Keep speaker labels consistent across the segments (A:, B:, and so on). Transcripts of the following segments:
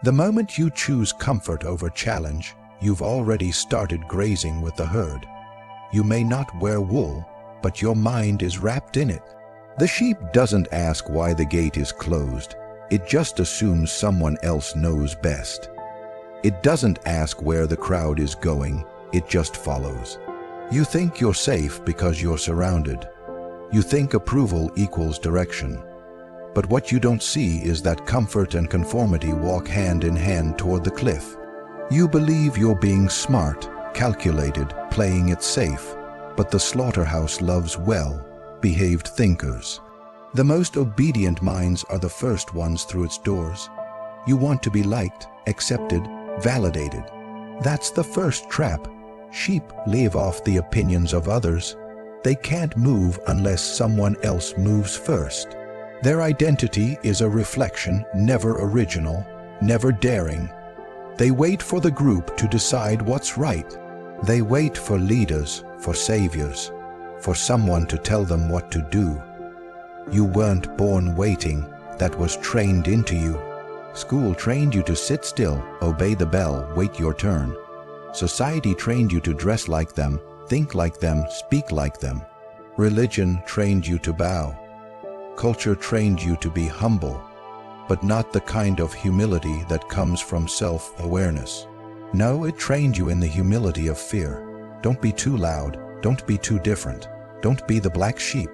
A: The moment you choose comfort over challenge, you've already started grazing with the herd. You may not wear wool, but your mind is wrapped in it. The sheep doesn't ask why the gate is closed. It just assumes someone else knows best. It doesn't ask where the crowd is going. It just follows. You think you're safe because you're surrounded. You think approval equals direction. But what you don't see is that comfort and conformity walk hand in hand toward the cliff. You believe you're being smart, calculated, playing it safe, but the slaughterhouse loves well-behaved thinkers. The most obedient minds are the first ones through its doors. You want to be liked, accepted, validated. That's the first trap. Sheep live off the opinions of others. They can't move unless someone else moves first. Their identity is a reflection, never original, never daring. They wait for the group to decide what's right. They wait for leaders, for saviors, for someone to tell them what to do. You weren't born waiting, that was trained into you. School trained you to sit still, obey the bell, wait your turn. Society trained you to dress like them, think like them, speak like them. Religion trained you to bow. Culture trained you to be humble, but not the kind of humility that comes from self-awareness. No, it trained you in the humility of fear. Don't be too loud, don't be too different, don't be the black sheep.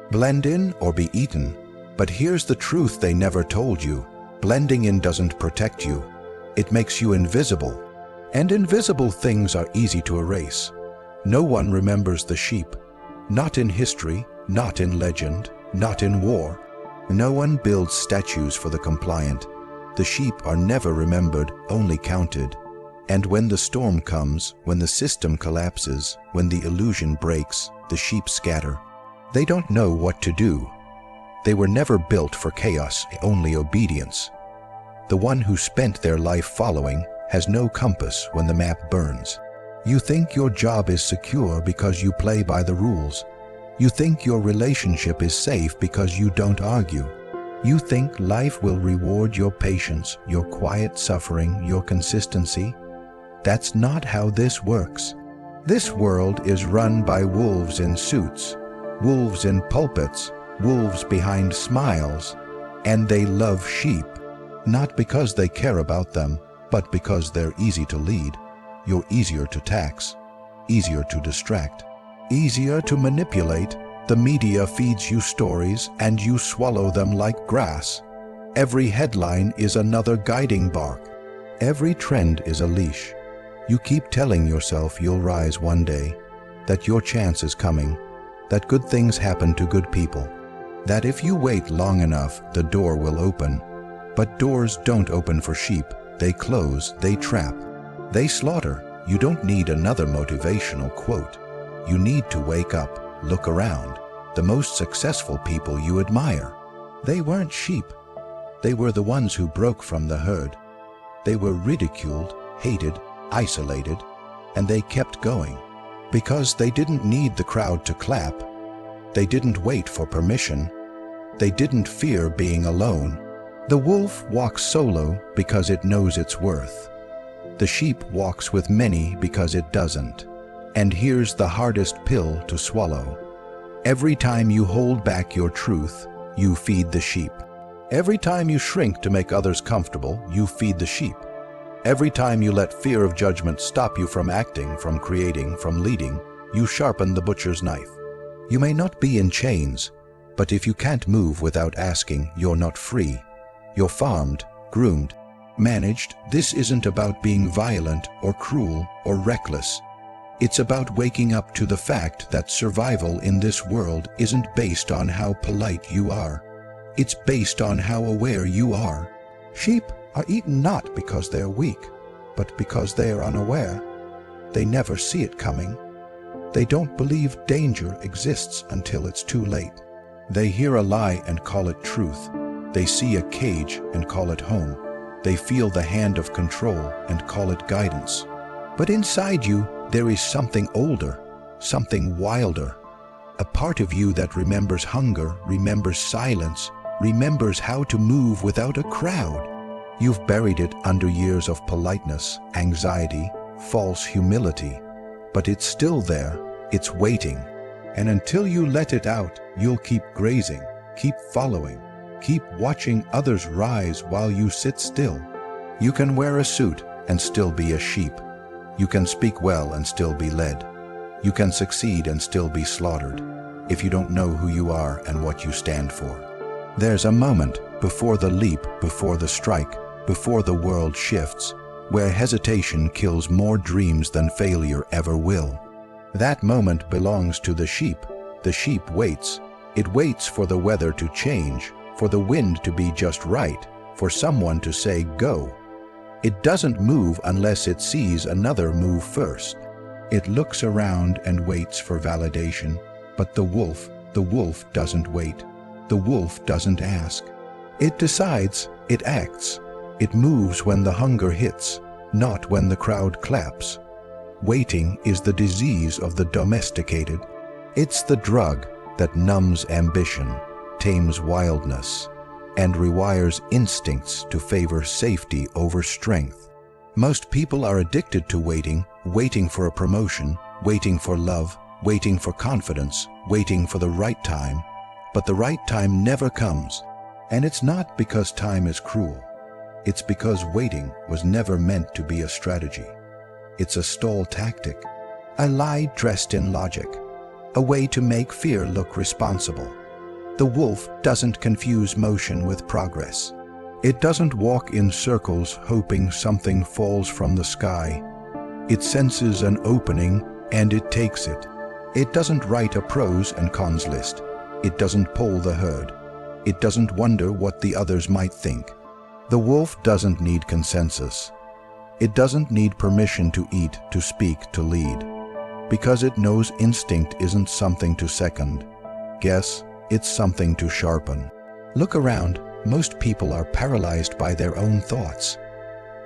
A: Blend in or be eaten. But here's the truth they never told you. Blending in doesn't protect you. It makes you invisible. And invisible things are easy to erase. No one remembers the sheep. Not in history, not in legend, not in war. No one builds statues for the compliant. The sheep are never remembered, only counted. And when the storm comes, when the system collapses, when the illusion breaks, the sheep scatter. They don't know what to do. They were never built for chaos, only obedience. The one who spent their life following has no compass when the map burns. You think your job is secure because you play by the rules. You think your relationship is safe because you don't argue. You think life will reward your patience, your quiet suffering, your consistency. That's not how this works. This world is run by wolves in suits, wolves in pulpits, wolves behind smiles, and they love sheep, not because they care about them, but because they're easy to lead. You're easier to tax, easier to distract, easier to manipulate. The media feeds you stories and you swallow them like grass. Every headline is another guiding bark. Every trend is a leash. You keep telling yourself you'll rise one day, that your chance is coming, that good things happen to good people, that if you wait long enough, the door will open. But doors don't open for sheep. They close, they trap, they slaughter. You don't need another motivational quote. You need to wake up, look around. The most successful people you admire, they weren't sheep. They were the ones who broke from the herd. They were ridiculed, hated, isolated, and they kept going. Because they didn't need the crowd to clap. They didn't wait for permission. They didn't fear being alone. The wolf walks solo because it knows its worth. The sheep walks with many because it doesn't. And here's the hardest pill to swallow. Every time you hold back your truth, you feed the sheep. Every time you shrink to make others comfortable, you feed the sheep. Every time you let fear of judgment stop you from acting, from creating, from leading, you sharpen the butcher's knife. You may not be in chains, but if you can't move without asking, you're not free. You're farmed, groomed, managed. This isn't about being violent or cruel or reckless. It's about waking up to the fact that survival in this world isn't based on how polite you are. It's based on how aware you are. Sheep are eaten not because they're weak, but because they are unaware. They never see it coming. They don't believe danger exists until it's too late. They hear a lie and call it truth. They see a cage and call it home. They feel the hand of control and call it guidance. But inside you, there is something older, something wilder. A part of you that remembers hunger, remembers silence, remembers how to move without a crowd. You've buried it under years of politeness, anxiety, false humility. But it's still there, it's waiting. And until you let it out, you'll keep grazing, keep following, keep watching others rise while you sit still. You can wear a suit and still be a sheep. You can speak well and still be led. You can succeed and still be slaughtered, if you don't know who you are and what you stand for. There's a moment before the leap, before the strike, before the world shifts, where hesitation kills more dreams than failure ever will. That moment belongs to the sheep. The sheep waits. It waits for the weather to change, for the wind to be just right, for someone to say go. It doesn't move unless it sees another move first. It looks around and waits for validation. But the wolf doesn't wait. The wolf doesn't ask. It decides, it acts. It moves when the hunger hits, not when the crowd claps. Waiting is the disease of the domesticated. It's the drug that numbs ambition, tames wildness, and rewires instincts to favor safety over strength. Most people are addicted to waiting, waiting for a promotion, waiting for love, waiting for confidence, waiting for the right time. But the right time never comes. And it's not because time is cruel. It's because waiting was never meant to be a strategy. It's a stall tactic, a lie dressed in logic, a way to make fear look responsible. The wolf doesn't confuse motion with progress. It doesn't walk in circles hoping something falls from the sky. It senses an opening and it takes it. It doesn't write a pros and cons list. It doesn't poll the herd. It doesn't wonder what the others might think. The wolf doesn't need consensus. It doesn't need permission to eat, to speak, to lead. Because it knows instinct isn't something to second guess, it's something to sharpen. Look around, most people are paralyzed by their own thoughts.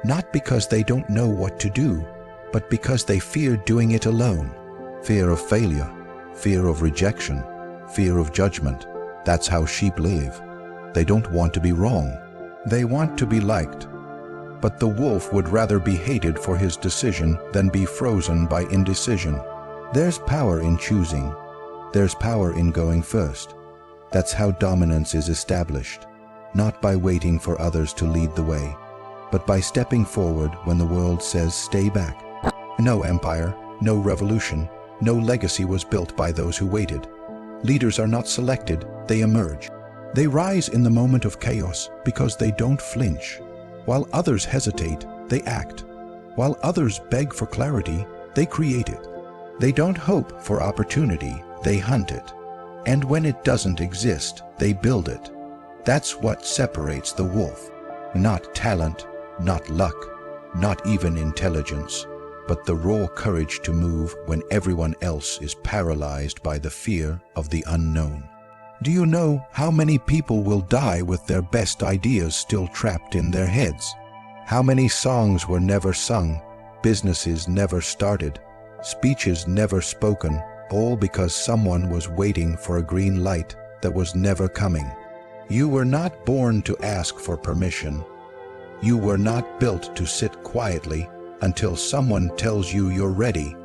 A: Not because they don't know what to do, but because they fear doing it alone. Fear of failure, fear of rejection, fear of judgment. That's how sheep live. They don't want to be wrong. They want to be liked. But the wolf would rather be hated for his decision than be frozen by indecision. There's power in choosing. There's power in going first. That's how dominance is established. Not by waiting for others to lead the way, but by stepping forward when the world says stay back. No empire, no revolution, no legacy was built by those who waited. Leaders are not selected, they emerge. They rise in the moment of chaos because they don't flinch. While others hesitate, they act. While others beg for clarity, they create it. They don't hope for opportunity, they hunt it. And when it doesn't exist, they build it. That's what separates the wolf. Not talent, not luck, not even intelligence, but the raw courage to move when everyone else is paralyzed by the fear of the unknown. Do you know how many people will die with their best ideas still trapped in their heads? How many songs were never sung, businesses never started, speeches never spoken, all because someone was waiting for a green light that was never coming? You were not born to ask for permission. You were not built to sit quietly until someone tells you you're ready.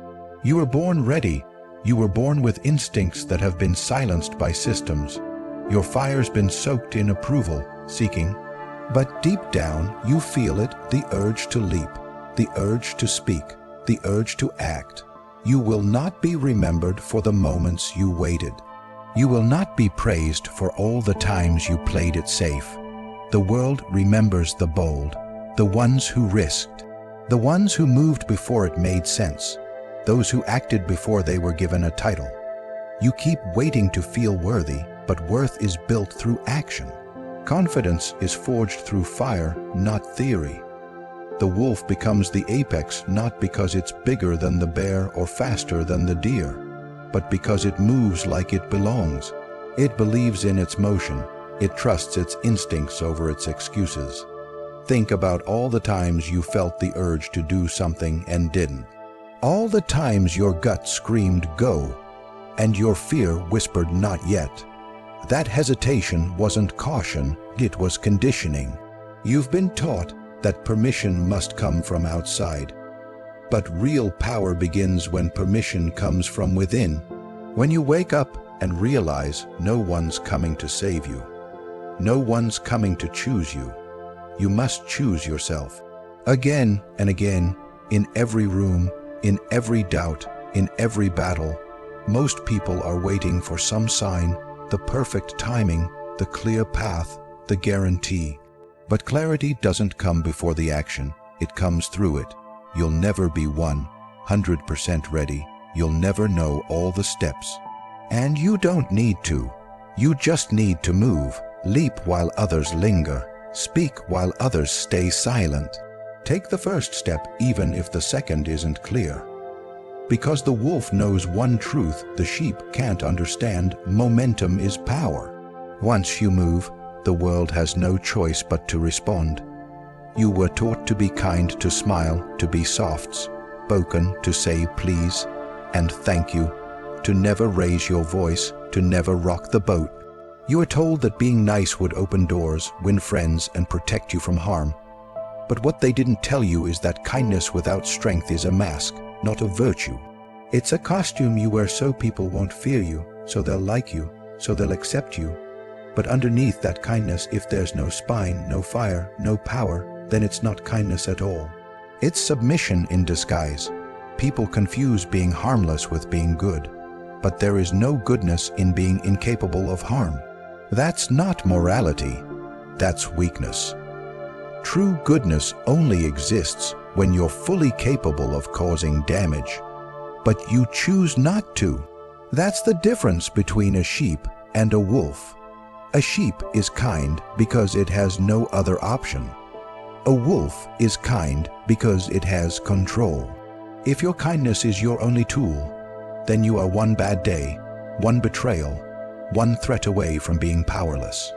A: You were born ready. You were born with instincts that have been silenced by systems. Your fire's been soaked in approval, seeking. But deep down, you feel it, the urge to leap, the urge to speak, the urge to act. You will not be remembered for the moments you waited. You will not be praised for all the times you played it safe. The world remembers the bold, the ones who risked, the ones who moved before it made sense, those who acted before they were given a title. You keep waiting to feel worthy, but worth is built through action. Confidence is forged through fire, not theory. The wolf becomes the apex not because it's bigger than the bear or faster than the deer, but because it moves like it belongs. It believes in its motion. It trusts its instincts over its excuses. Think about all the times you felt the urge to do something and didn't. All the times your gut screamed go, and your fear whispered not yet. That hesitation wasn't caution, it was conditioning. You've been taught that permission must come from outside. But real power begins when permission comes from within. When you wake up and realize no one's coming to save you. No one's coming to choose you. You must choose yourself. Again and again, in every room, in every doubt, in every battle, most people are waiting for some sign, the perfect timing, the clear path, the guarantee. But clarity doesn't come before the action, it comes through it. You'll never be 100% ready. You'll never know all the steps. And you don't need to. You just need to move, leap while others linger, speak while others stay silent. Take the first step even if the second isn't clear. Because the wolf knows one truth the sheep can't understand: momentum is power. Once you move, the world has no choice but to respond. You were taught to be kind, to smile, to be soft-spoken, to say please and thank you, to never raise your voice, to never rock the boat. You were told that being nice would open doors, win friends, and protect you from harm. But what they didn't tell you is that kindness without strength is a mask, not a virtue. It's a costume you wear so people won't fear you, so they'll like you, so they'll accept you. But underneath that kindness, if there's no spine, no fire, no power, then it's not kindness at all. It's submission in disguise. People confuse being harmless with being good. But there is no goodness in being incapable of harm. That's not morality. That's weakness. True goodness only exists when you're fully capable of causing damage. But you choose not to. That's the difference between a sheep and a wolf. A sheep is kind because it has no other option. A wolf is kind because it has control. If your kindness is your only tool, then you are one bad day, one betrayal, one threat away from being powerless.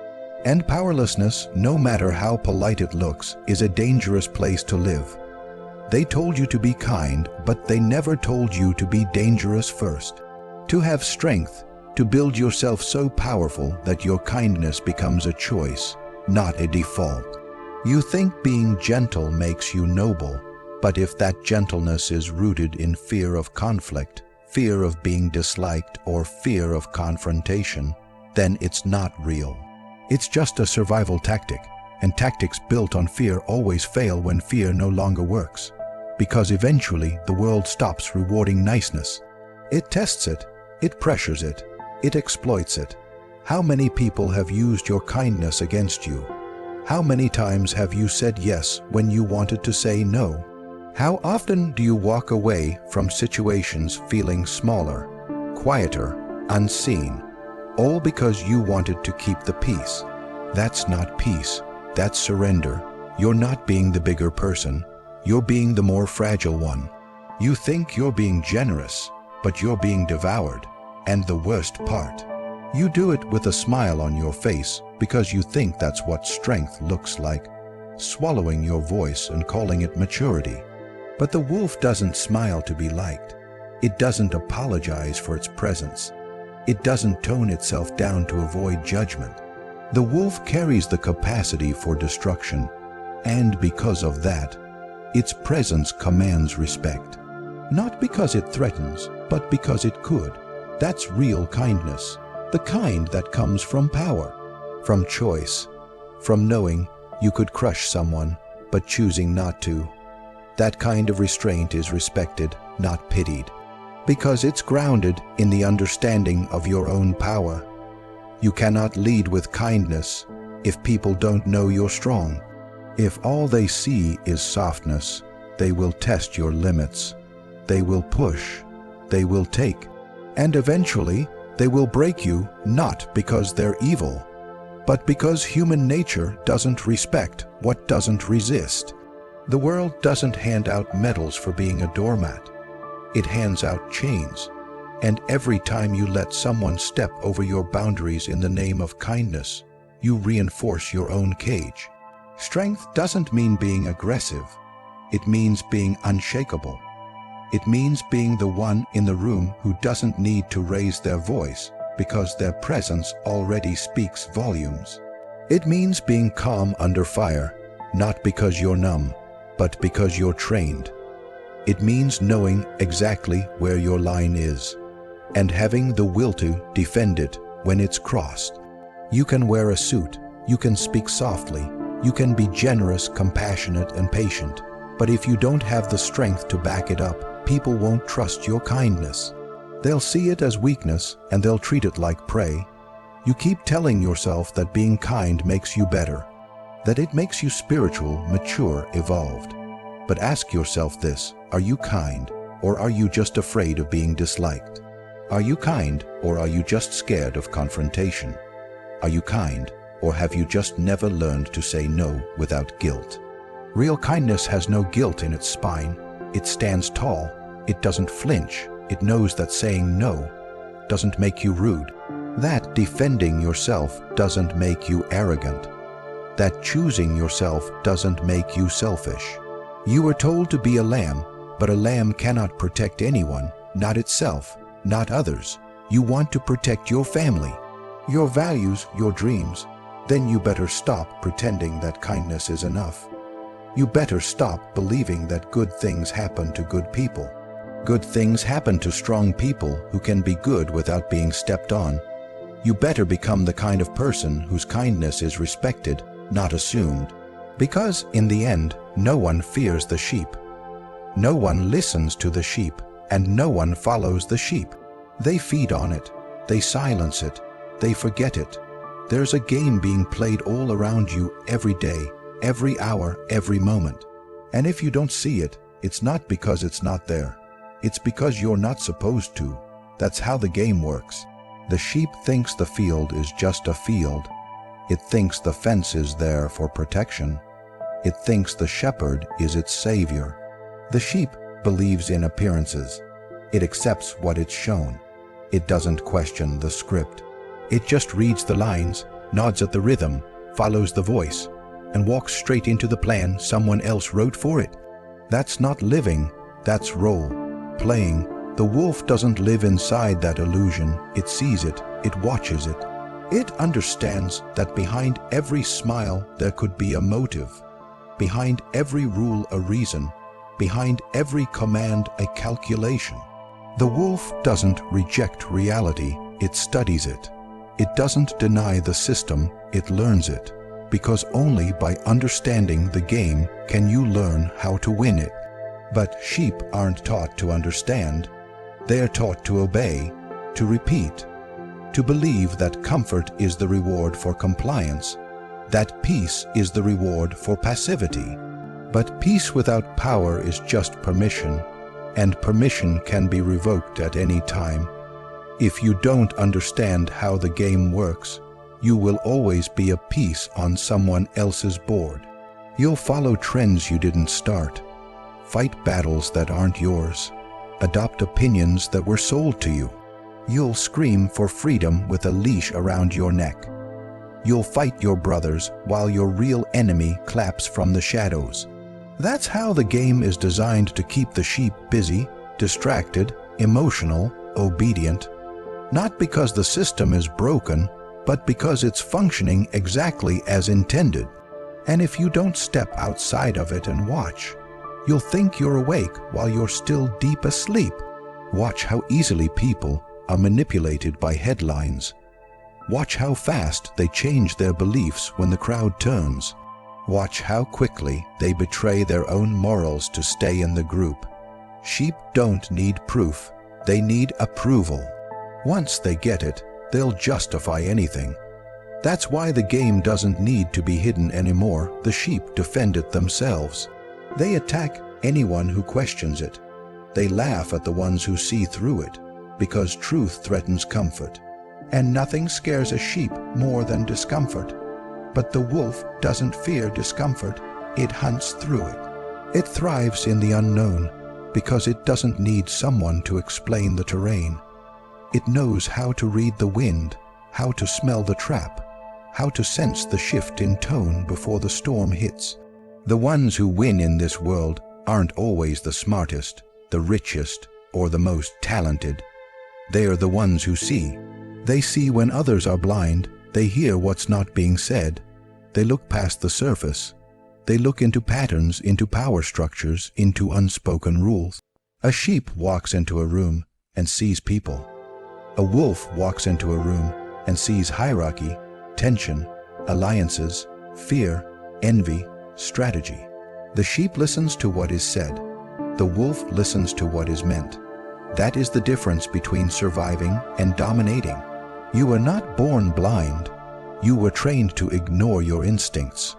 A: And powerlessness, no matter how polite it looks, is a dangerous place to live. They told you to be kind, but they never told you to be dangerous first. To have strength, to build yourself so powerful that your kindness becomes a choice, not a default. You think being gentle makes you noble, but if that gentleness is rooted in fear of conflict, fear of being disliked, or fear of confrontation, then it's not real. It's just a survival tactic, and tactics built on fear always fail when fear no longer works, because eventually the world stops rewarding niceness. It tests it, it pressures it, it exploits it. How many people have used your kindness against you? How many times have you said yes when you wanted to say no? How often do you walk away from situations feeling smaller, quieter, unseen, all because you wanted to keep the peace? That's not peace, that's surrender. You're not being the bigger person, you're being the more fragile one. You think you're being generous, but you're being devoured. And the worst part, you do it with a smile on your face because you think that's what strength looks like, swallowing your voice and calling it maturity. But the wolf doesn't smile to be liked. It doesn't apologize for its presence. It doesn't tone itself down to avoid judgment. The wolf carries the capacity for destruction, and because of that, its presence commands respect. Not because it threatens, but because it could. That's real kindness, the kind that comes from power, from choice, from knowing you could crush someone, but choosing not to. That kind of restraint is respected, not pitied, because it's grounded in the understanding of your own power. You cannot lead with kindness if people don't know you're strong. If all they see is softness, they will test your limits. They will push, they will take, and eventually they will break you, not because they're evil, but because human nature doesn't respect what doesn't resist. The world doesn't hand out medals for being a doormat. It hands out chains. And every time you let someone step over your boundaries in the name of kindness, you reinforce your own cage. Strength doesn't mean being aggressive. It means being unshakable. It means being the one in the room who doesn't need to raise their voice because their presence already speaks volumes. It means being calm under fire, not because you're numb, but because you're trained. It means knowing exactly where your line is, and having the will to defend it when it's crossed. You can wear a suit, you can speak softly, you can be generous, compassionate, and patient, but if you don't have the strength to back it up, people won't trust your kindness. They'll see it as weakness and they'll treat it like prey. You keep telling yourself that being kind makes you better, that it makes you spiritual, mature, evolved. But ask yourself this: are you kind, or are you just afraid of being disliked? Are you kind, or are you just scared of confrontation? Are you kind, or have you just never learned to say no without guilt? Real kindness has no guilt in its spine. It stands tall. It doesn't flinch. It knows that saying no doesn't make you rude, that defending yourself doesn't make you arrogant, that choosing yourself doesn't make you selfish. You were told to be a lamb, but a lamb cannot protect anyone, not itself, not others. You want to protect your family, your values, your dreams. Then you better stop pretending that kindness is enough. You better stop believing that good things happen to good people. Good things happen to strong people who can be good without being stepped on. You better become the kind of person whose kindness is respected, not assumed. Because in the end, no one fears the sheep. No one listens to the sheep, and no one follows the sheep. They feed on it. They silence it. They forget it. There's a game being played all around you every day, every hour, every moment. And if you don't see it, it's not because it's not there. It's because you're not supposed to. That's how the game works. The sheep thinks the field is just a field. It thinks the fence is there for protection. It thinks the shepherd is its savior. The sheep believes in appearances. It accepts what it's shown. It doesn't question the script. It just reads the lines, nods at the rhythm, follows the voice, and walks straight into the plan someone else wrote for it. That's not living, that's role-playing. The wolf doesn't live inside that illusion. It sees it, it watches it. It understands that behind every smile there could be a motive. Behind every rule a reason. Behind every command a calculation. The wolf doesn't reject reality, it studies it. It doesn't deny the system, it learns it. Because only by understanding the game can you learn how to win it. But sheep aren't taught to understand. They're taught to obey, to repeat, to believe that comfort is the reward for compliance, that peace is the reward for passivity. But peace without power is just permission, and permission can be revoked at any time. If you don't understand how the game works, you will always be a piece on someone else's board. You'll follow trends you didn't start, fight battles that aren't yours, adopt opinions that were sold to you. You'll scream for freedom with a leash around your neck. You'll fight your brothers while your real enemy claps from the shadows. That's how the game is designed to keep the sheep busy, distracted, emotional, obedient. Not because the system is broken, but because it's functioning exactly as intended. And if you don't step outside of it and watch, you'll think you're awake while you're still deep asleep. Watch how easily people are manipulated by headlines. Watch how fast they change their beliefs when the crowd turns. Watch how quickly they betray their own morals to stay in the group. Sheep don't need proof, they need approval. Once they get it, they'll justify anything. That's why the game doesn't need to be hidden anymore. The sheep defend it themselves. They attack anyone who questions it. They laugh at the ones who see through it, because truth threatens comfort. And nothing scares a sheep more than discomfort. But the wolf doesn't fear discomfort, it hunts through it. It thrives in the unknown, because it doesn't need someone to explain the terrain. It knows how to read the wind, how to smell the trap, how to sense the shift in tone before the storm hits. The ones who win in this world aren't always the smartest, the richest, or the most talented. They're the ones who see. They see when others are blind. They hear what's not being said. They look past the surface. They look into patterns, into power structures, into unspoken rules. A sheep walks into a room and sees people. A wolf walks into a room and sees hierarchy, tension, alliances, fear, envy, strategy. The sheep listens to what is said. The wolf listens to what is meant. That is the difference between surviving and dominating. You were not born blind. You were trained to ignore your instincts.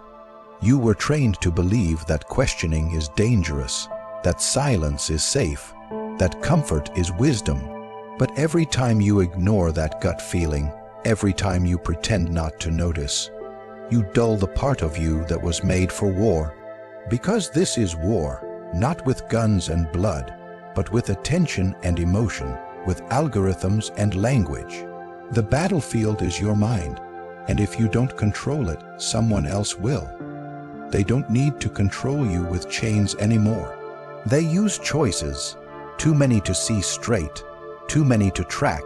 A: You were trained to believe that questioning is dangerous, that silence is safe, that comfort is wisdom. But every time you ignore that gut feeling, every time you pretend not to notice, you dull the part of you that was made for war. Because this is war, not with guns and blood, but with attention and emotion, with algorithms and language. The battlefield is your mind, and if you don't control it, someone else will. They don't need to control you with chains anymore. They use choices, too many to see straight, too many to track,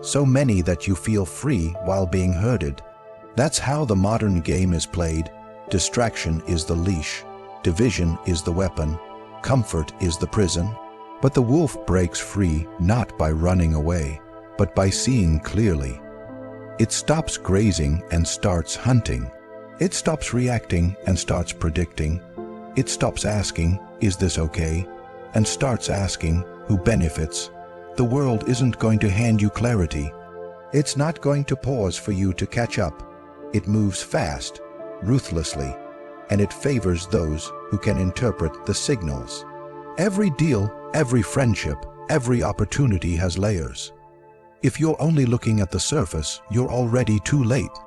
A: so many that you feel free while being herded. That's how the modern game is played. Distraction is the leash, division is the weapon, comfort is the prison. But the wolf breaks free not by running away, but by seeing clearly. It stops grazing and starts hunting. It stops reacting and starts predicting. It stops asking, "Is this okay?" and starts asking, "Who benefits?" The world isn't going to hand you clarity. It's not going to pause for you to catch up. It moves fast, ruthlessly, and it favors those who can interpret the signals. Every deal, every friendship, every opportunity has layers. If you're only looking at the surface, you're already too late.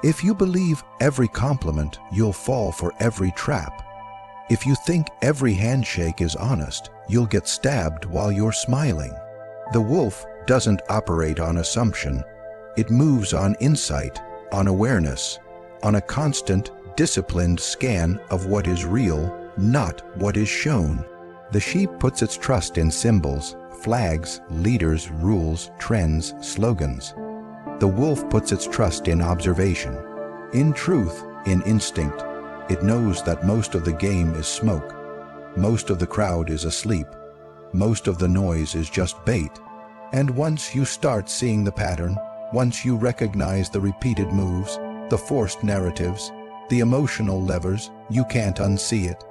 A: If you believe every compliment, you'll fall for every trap. If you think every handshake is honest, you'll get stabbed while you're smiling. The wolf doesn't operate on assumption. It moves on insight, on awareness, on a constant, disciplined scan of what is real, not what is shown. The sheep puts its trust in symbols, flags, leaders, rules, trends, slogans. The wolf puts its trust in observation, in truth, in instinct. It knows that most of the game is smoke. Most of the crowd is asleep. Most of the noise is just bait. And once you start seeing the pattern, once you recognize the repeated moves, the forced narratives, the emotional levers, you can't unsee it.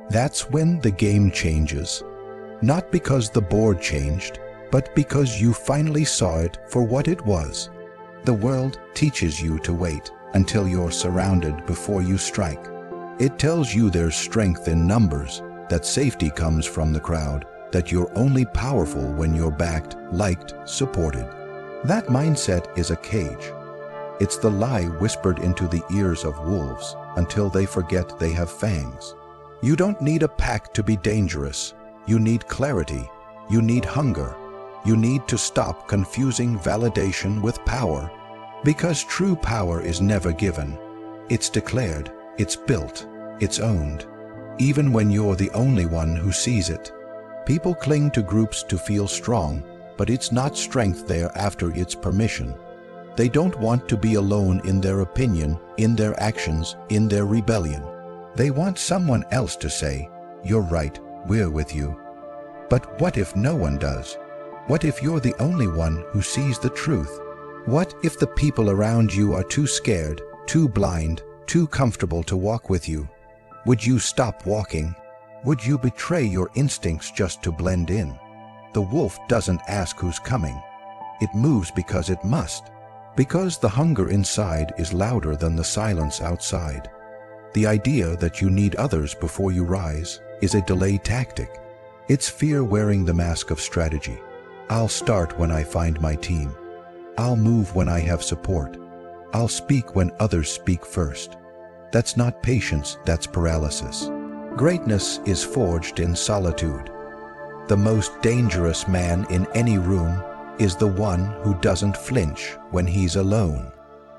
A: That's when the game changes. Not because the board changed, but because you finally saw it for what it was. The world teaches you to wait until you're surrounded before you strike. It tells you there's strength in numbers, that safety comes from the crowd, that you're only powerful when you're backed, liked, supported. That mindset is a cage. It's the lie whispered into the ears of wolves until they forget they have fangs. You don't need a pack to be dangerous. You need clarity. You need hunger. You need to stop confusing validation with power. Because true power is never given. It's declared, it's built, it's owned. Even when you're the only one who sees it. People cling to groups to feel strong, but it's not strength there after it's permission. They don't want to be alone in their opinion, in their actions, in their rebellion. They want someone else to say, "You're right, we're with you." But what if no one does? What if you're the only one who sees the truth? What if the people around you are too scared, too blind, too comfortable to walk with you? Would you stop walking? Would you betray your instincts just to blend in? The wolf doesn't ask who's coming. It moves because it must. Because the hunger inside is louder than the silence outside. The idea that you need others before you rise is a delay tactic. It's fear wearing the mask of strategy. I'll start when I find my team. I'll move when I have support. I'll speak when others speak first. That's not patience, that's paralysis. Greatness is forged in solitude. The most dangerous man in any room is the one who doesn't flinch when he's alone.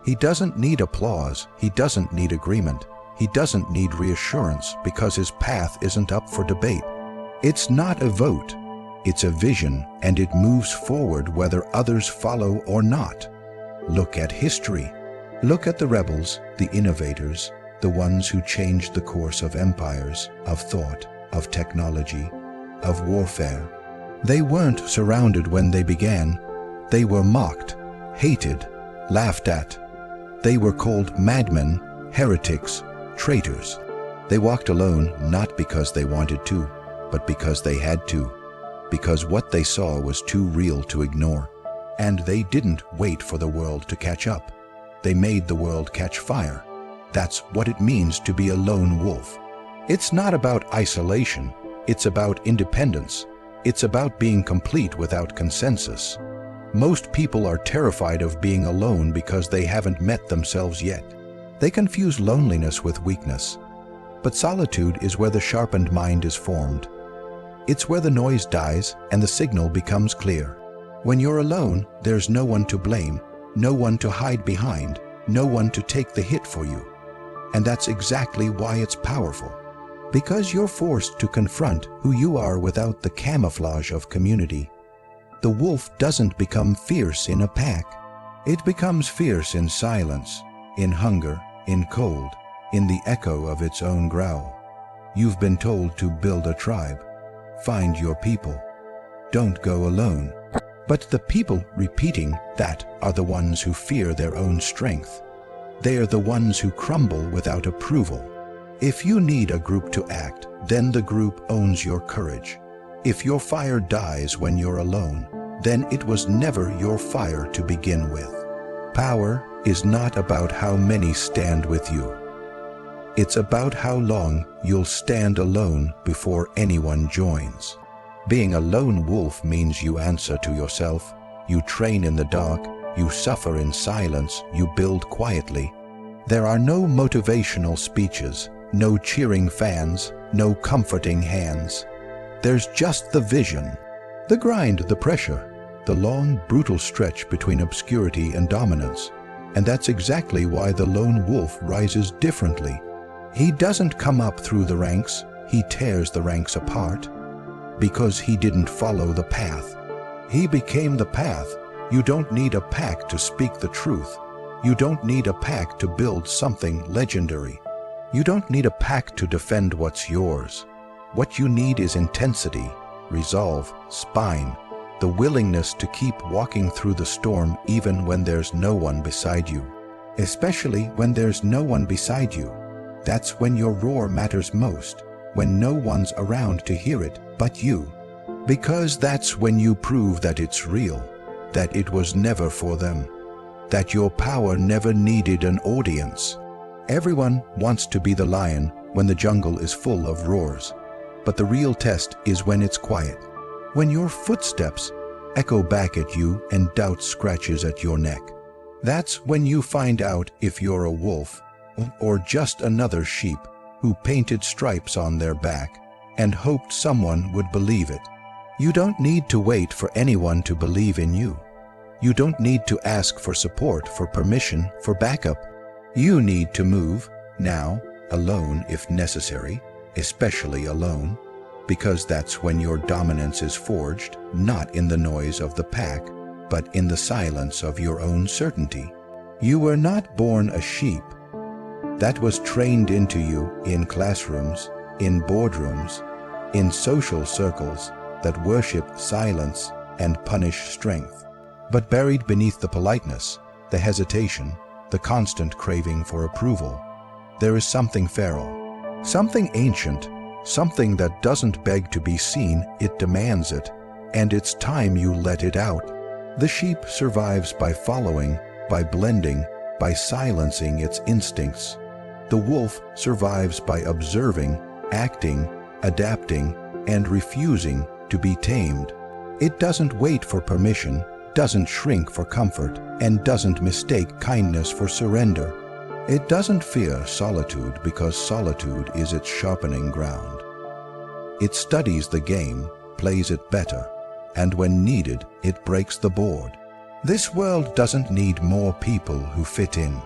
A: He doesn't need applause, he doesn't need agreement, he doesn't need reassurance because his path isn't up for debate. It's not a vote, it's a vision, and it moves forward whether others follow or not. Look at history. Look at the rebels, the innovators, the ones who changed the course of empires, of thought, of technology, of warfare. They weren't surrounded when they began. They were mocked, hated, laughed at. They were called madmen, heretics, traitors. They walked alone not because they wanted to, but because they had to, because what they saw was too real to ignore. And they didn't wait for the world to catch up. They made the world catch fire. That's what it means to be a lone wolf. It's not about isolation. It's about independence. It's about being complete without consensus. Most people are terrified of being alone because they haven't met themselves yet. They confuse loneliness with weakness. But solitude is where the sharpened mind is formed. It's where the noise dies and the signal becomes clear. When you're alone, there's no one to blame, no one to hide behind, no one to take the hit for you. And that's exactly why it's powerful. Because you're forced to confront who you are without the camouflage of community. The wolf doesn't become fierce in a pack. It becomes fierce in silence, in hunger, in cold, in the echo of its own growl. You've been told to build a tribe. Find your people. Don't go alone. But the people repeating that are the ones who fear their own strength. They are the ones who crumble without approval. If you need a group to act, then the group owns your courage. If your fire dies when you're alone, then it was never your fire to begin with. Power is not about how many stand with you. It's about how long you'll stand alone before anyone joins. Being a lone wolf means you answer to yourself, you train in the dark, you suffer in silence, you build quietly. There are no motivational speeches, no cheering fans, no comforting hands. There's just the vision, the grind, the pressure, the long, brutal stretch between obscurity and dominance. And that's exactly why the lone wolf rises differently. He doesn't come up through the ranks, he tears the ranks apart. Because he didn't follow the path. He became the path. You don't need a pack to speak the truth. You don't need a pack to build something legendary. You don't need a pack to defend what's yours. What you need is intensity, resolve, spine, the willingness to keep walking through the storm even when there's no one beside you. Especially when there's no one beside you. That's when your roar matters most, when no one's around to hear it but you. Because that's when you prove that it's real, that it was never for them, that your power never needed an audience. Everyone wants to be the lion when the jungle is full of roars. But the real test is when it's quiet, when your footsteps echo back at you and doubt scratches at your neck. That's when you find out if you're a wolf or just another sheep who painted stripes on their back and hoped someone would believe it. You don't need to wait for anyone to believe in you. You don't need to ask for support, for permission, for backup. You need to move, now, alone if necessary, especially alone, because that's when your dominance is forged, not in the noise of the pack, but in the silence of your own certainty. You were not born a sheep. That was trained into you in classrooms, in boardrooms, in social circles that worship silence and punish strength. But buried beneath the politeness, the hesitation, the constant craving for approval, there is something feral, something ancient, something that doesn't beg to be seen, it demands it, and it's time you let it out. The sheep survives by following, by blending, by silencing its instincts. The wolf survives by observing, acting, adapting, and refusing to be tamed. It doesn't wait for permission, doesn't shrink for comfort, and doesn't mistake kindness for surrender. It doesn't fear solitude because solitude is its sharpening ground. It studies the game, plays it better, and when needed, it breaks the board. This world doesn't need more people who fit in.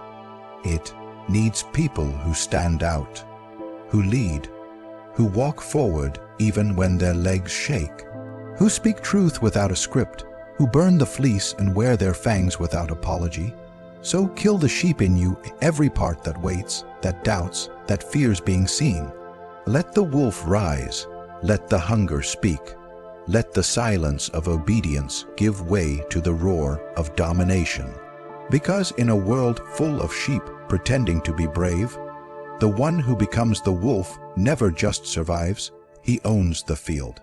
A: It needs people who stand out, who lead, who walk forward even when their legs shake, who speak truth without a script, who burn the fleece and wear their fangs without apology, So kill the sheep in you, every part that waits, that doubts, that fears being seen. Let the wolf rise, let the hunger speak. Let the silence of obedience give way to the roar of domination. Because in a world full of sheep pretending to be brave, the one who becomes the wolf never just survives, he owns the field.